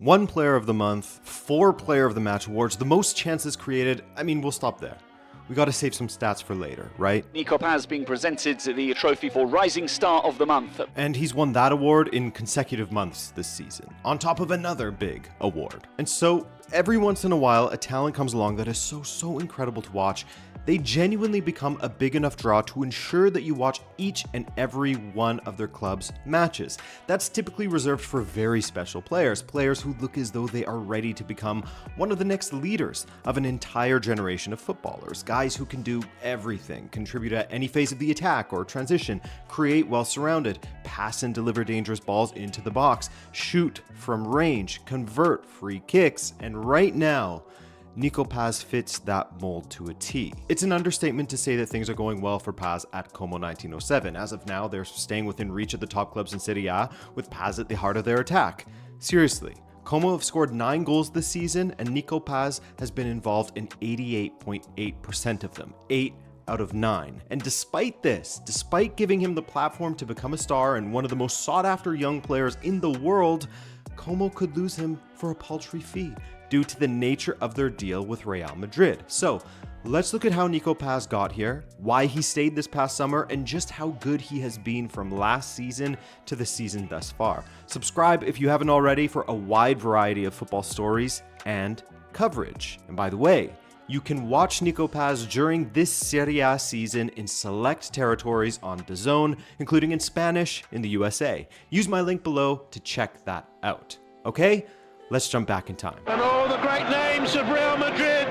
1 Player of the Month, 4 Player of the Match awards, the most chances created. I mean, we'll stop there. We gotta save some stats for later, right? Nico Paz being presented the trophy for Rising Star of the Month. And he's won that award in consecutive months this season, on top of another big award. And so, every once in a while, a talent comes along that is so incredible to watch. They genuinely become a big enough draw to ensure that you watch each and every one of their club's matches. That's typically reserved for very special players who look as though they are ready to become one of the next leaders of an entire generation of footballers. Guys who can do everything, contribute at any phase of the attack or transition, create while surrounded, pass and deliver dangerous balls into the box, shoot from range, convert free kicks, and right now, Nico Paz fits that mold to a T. It's an understatement to say that things are going well for Paz at Como 1907. As of now, they're staying within reach of the top clubs in Serie A, with Paz at the heart of their attack. Seriously, Como have scored 9 goals this season, and Nico Paz has been involved in 88.8% of them. 8 out of 9. And despite this, despite giving him the platform to become a star and one of the most sought-after young players in the world, Como could lose him for a paltry fee due to the nature of their deal with Real Madrid. So, let's look at how Nico Paz got here, why he stayed this past summer, and just how good he has been from last season to the season thus far. Subscribe if you haven't already for a wide variety of football stories and coverage. And by the way, you can watch Nico Paz during this Serie A season in select territories on DAZN, including in Spanish in the USA. Use my link below to check that out. Okay? Let's jump back in time. And all the great names of Real Madrid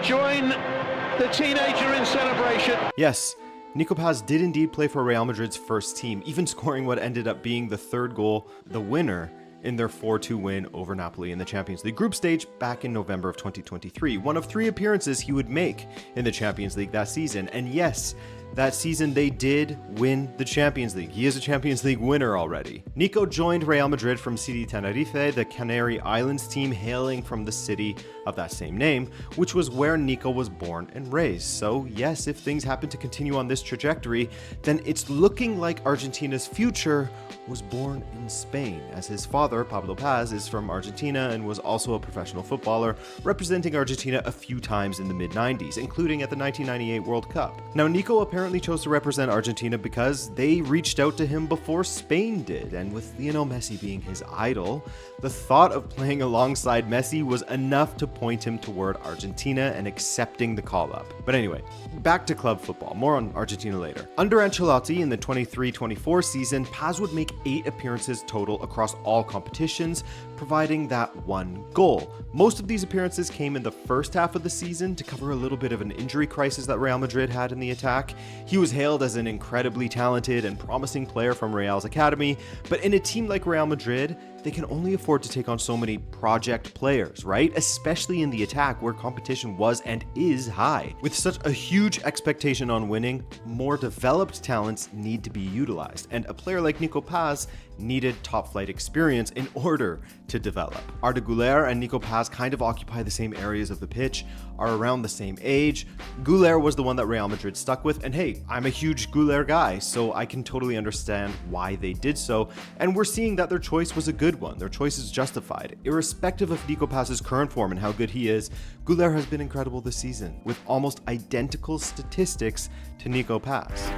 join the teenager in celebration. Yes, Nico Paz did indeed play for Real Madrid's first team, even scoring what ended up being the 3rd goal, the winner, in their 4-2 win over Napoli in the Champions League group stage back in November of 2023. One of 3 appearances he would make in the Champions League that season. And yes, that season they did win the Champions League. He is a Champions League winner already. Nico joined Real Madrid from CD Tenerife, the Canary Islands team hailing from the city of that same name, which was where Nico was born and raised. So yes, if things happen to continue on this trajectory, then it's looking like Argentina's future was born in Spain, as his father, Pablo Paz, is from Argentina and was also a professional footballer, representing Argentina a few times in the mid-90s, including at the 1998 World Cup. Now, Nico apparently chose to represent Argentina because they reached out to him before Spain did, and with Lionel Messi being his idol, the thought of playing alongside Messi was enough to point him toward Argentina and accepting the call-up. But anyway, back to club football. More on Argentina later. Under Ancelotti in the 23-24 season, Paz would make 8 appearances total across all competitions, providing that 1 goal. Most of these appearances came in the first half of the season to cover a little bit of an injury crisis that Real Madrid had in the attack. He was hailed as an incredibly talented and promising player from Real's academy, but in a team like Real Madrid, they can only afford to take on so many project players, right? Especially in the attack where competition was and is high. With such a huge expectation on winning, more developed talents need to be utilized, and a player like Nico Paz needed top-flight experience in order to develop. Arda Güler and Nico Paz kind of occupy the same areas of the pitch, are around the same age. Güler was the one that Real Madrid stuck with, and hey, I'm a huge Güler guy, so I can totally understand why they did so, and we're seeing that their choice was a good one. Their choice is justified. Irrespective of Nico Paz's current form and how good he is, Güler has been incredible this season, with almost identical statistics to Nico Paz.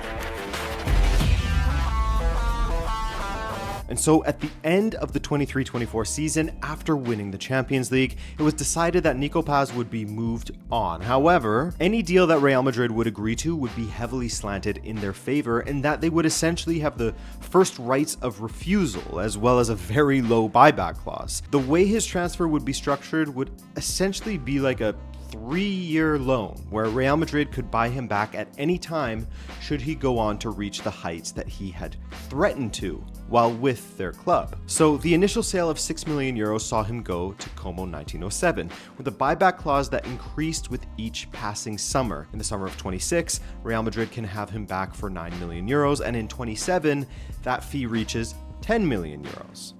And so at the end of the 23-24 season, after winning the Champions League, it was decided that Nico Paz would be moved on. However, any deal that Real Madrid would agree to would be heavily slanted in their favor, and that they would essentially have the first rights of refusal, as well as a very low buyback clause. The way his transfer would be structured would essentially be like a 3-year loan, where Real Madrid could buy him back at any time should he go on to reach the heights that he had threatened to while with their club. So the initial sale of €6 million saw him go to Como 1907, with a buyback clause that increased with each passing summer. In the summer of 26, Real Madrid can have him back for €9 million, and in 27, that fee reaches €10 million.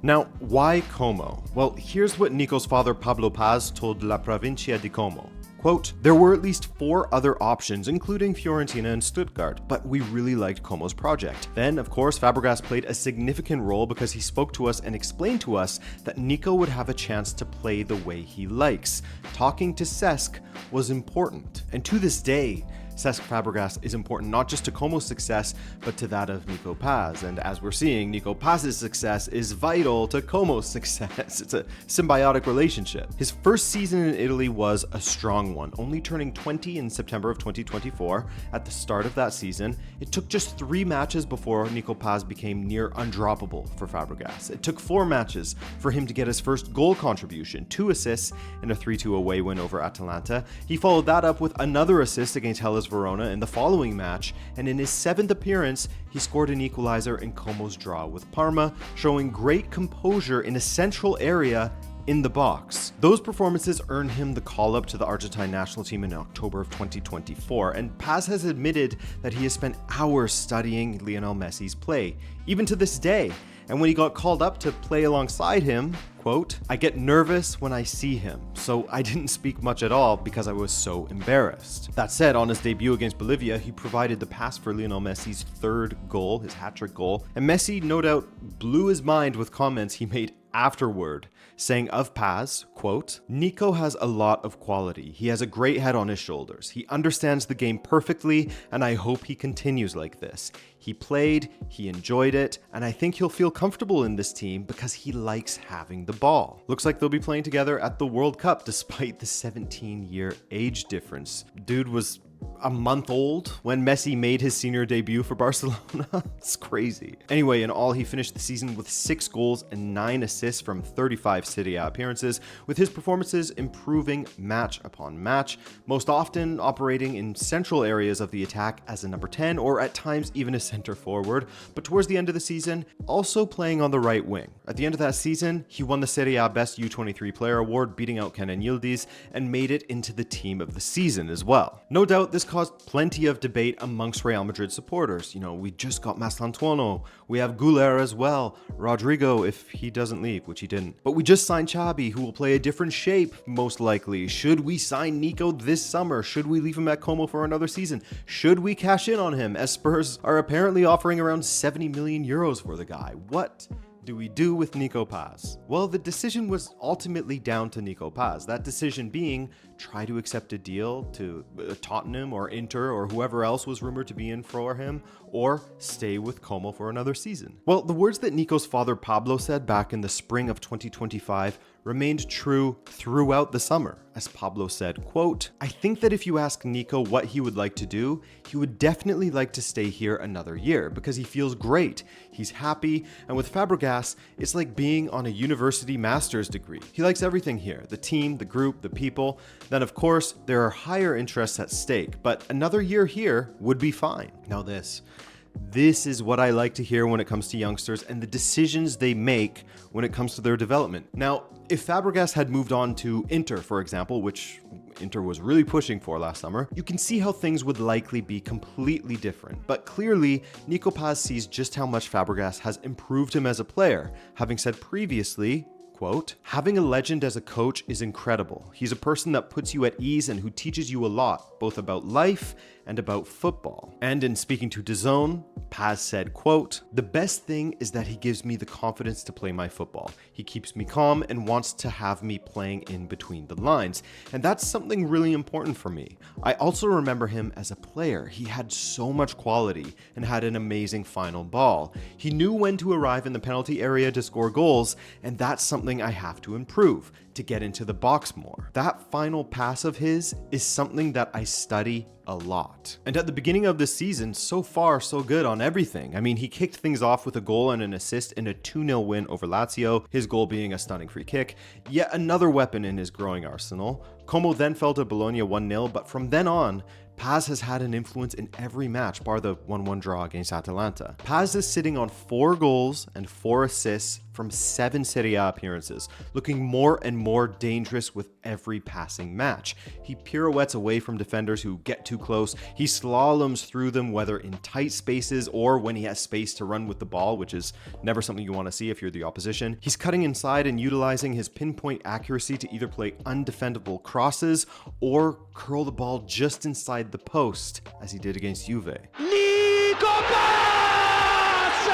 Now, why Como? Well, here's what Nico's father Pablo Paz told La Provincia de Como. Quote, there were at least 4 other options, including Fiorentina and Stuttgart, but we really liked Como's project. Then, of course, Fabregas played a significant role because he spoke to us and explained to us that Nico would have a chance to play the way he likes. Talking to Cesc was important. And to this day, Cesc Fabregas is important not just to Como's success, but to that of Nico Paz. And as we're seeing, Nico Paz's success is vital to Como's success. It's a symbiotic relationship. His first season in Italy was a strong one, only turning 20 in September of 2024. At the start of that season, it took just 3 matches before Nico Paz became near undroppable for Fabregas. It took 4 matches for him to get his first goal contribution, 2 assists in a 3-2 away win over Atalanta. He followed that up with another assist against Hellas Verona in the following match, and in his 7th appearance, he scored an equalizer in Como's draw with Parma, showing great composure in a central area in the box. Those performances earned him the call-up to the Argentine national team in October of 2024, and Paz has admitted that he has spent hours studying Lionel Messi's play, even to this day. And when he got called up to play alongside him, quote, I get nervous when I see him, so I didn't speak much at all because I was so embarrassed. That said, on his debut against Bolivia, he provided the pass for Lionel Messi's 3rd goal, his hat-trick goal, and Messi no doubt blew his mind with comments he made afterward, saying of Paz, quote, Nico has a lot of quality. He has a great head on his shoulders. He understands the game perfectly, and I hope he continues like this. He played, he enjoyed it, and I think he'll feel comfortable in this team because he likes having the ball. Looks like they'll be playing together at the World Cup despite the 17-year age difference. Dude was a month old when Messi made his senior debut for Barcelona. It's crazy. Anyway, in all, he finished the season with 6 goals and 9 assists from 35 Serie A appearances, with his performances improving match upon match, most often operating in central areas of the attack as a number 10 or at times even a center forward, but towards the end of the season, also playing on the right wing. At the end of that season, he won the Serie A Best U23 Player Award, beating out Kenan Yildiz, and made it into the team of the season as well. No doubt this caused plenty of debate amongst Real Madrid supporters. You know, we just got Mastantuono, we have Güler as well, Rodrigo if he doesn't leave, which he didn't. But we just signed Xabi, who will play a different shape, most likely. Should we sign Nico this summer? Should we leave him at Como for another season? Should we cash in on him, as Spurs are apparently offering around 70 million euros for the guy? What do we do with Nico Paz? Well, the decision was ultimately down to Nico Paz. That decision being try to accept a deal to Tottenham or Inter or whoever else was rumored to be in for him, or stay with Como for another season. Well, the words that Nico's father Pablo said back in the spring of 2025 remained true throughout the summer. As Pablo said, quote, I think that if you ask Nico what he would like to do, he would definitely like to stay here another year because he feels great. He's happy, and with Fabregas, it's like being on a university master's degree. He likes everything here, the team, the group, the people. Then of course, there are higher interests at stake, but another year here would be fine. Now this is what I like to hear when it comes to youngsters and the decisions they make when it comes to their development. Now, if Fabregas had moved on to Inter, for example, which Inter was really pushing for last summer, you can see how things would likely be completely different. But clearly, Nico Paz sees just how much Fabregas has improved him as a player, having said previously, quote, having a legend as a coach is incredible. He's a person that puts you at ease and who teaches you a lot, both about life and about football. And in speaking to DAZN, Paz said, quote, the best thing is that he gives me the confidence to play my football. He keeps me calm and wants to have me playing in between the lines. And that's something really important for me. I also remember him as a player. He had so much quality and had an amazing final ball. He knew when to arrive in the penalty area to score goals, and that's something I have to improve, to get into the box more. That final pass of his is something that I study a lot. And at the beginning of this season, so far, so good on everything. I mean, he kicked things off with a goal and an assist in a 2-0 win over Lazio, his goal being a stunning free kick, yet another weapon in his growing arsenal. Como then fell to Bologna 1-0, but from then on, Paz has had an influence in every match, bar the 1-1 draw against Atalanta. Paz is sitting on 4 goals and 4 assists from 7 Serie A appearances, looking more and more dangerous with every passing match. He pirouettes away from defenders who get too close. He slaloms through them, whether in tight spaces or when he has space to run with the ball, which is never something you want to see if you're the opposition. He's cutting inside and utilizing his pinpoint accuracy to either play undefendable crosses or curl the ball just inside the post, as he did against Juve. Nico Paz!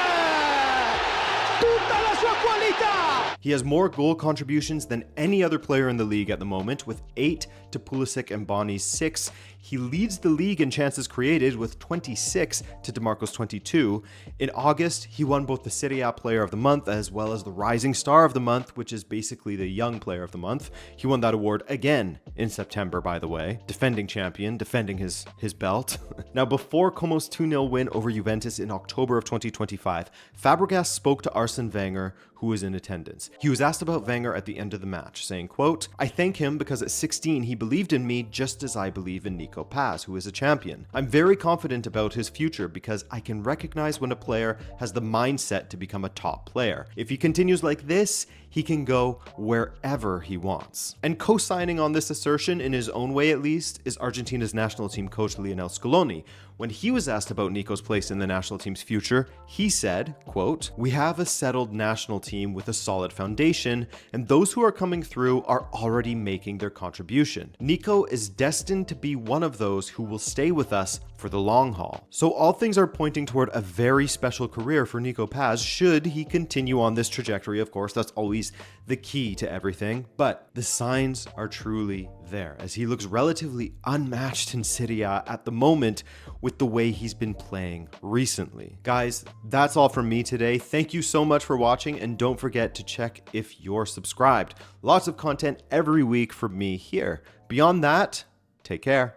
Tutta la sua qualità! He has more goal contributions than any other player in the league at the moment, with 8 to Pulisic and Boni's 6. He leads the league in chances created with 26 to DeMarco's 22. In August, he won both the Serie A Player of the Month as well as the Rising Star of the Month, which is basically the Young Player of the Month. He won that award again in September, by the way. Defending champion, defending his belt. Now, before Como's 2-0 win over Juventus in October of 2025, Fabregas spoke to Arsene Wenger, who was in attendance. He was asked about Wenger at the end of the match, saying, quote, "I thank him because at 16 he believed in me just as I believe in Nico Paz, who is a champion. I'm very confident about his future because I can recognize when a player has the mindset to become a top player. If he continues like this, he can go wherever he wants." And co-signing on this assertion, in his own way at least, is Argentina's national team coach Lionel Scaloni. When he was asked about Nico's place in the national team's future, he said, quote, "We have a settled national team with a solid foundation, and those who are coming through are already making their contribution. Nico is destined to be one of those who will stay with us for the long haul." So all things are pointing toward a very special career for Nico Paz should he continue on this trajectory. Of course, that's always the key to everything, but the signs are truly there as he looks relatively unmatched in Serie A at the moment with the way he's been playing recently. Guys, that's all from me today. Thank you so much for watching, and don't forget to check if you're subscribed. Lots of content every week from me here. Beyond that, take care.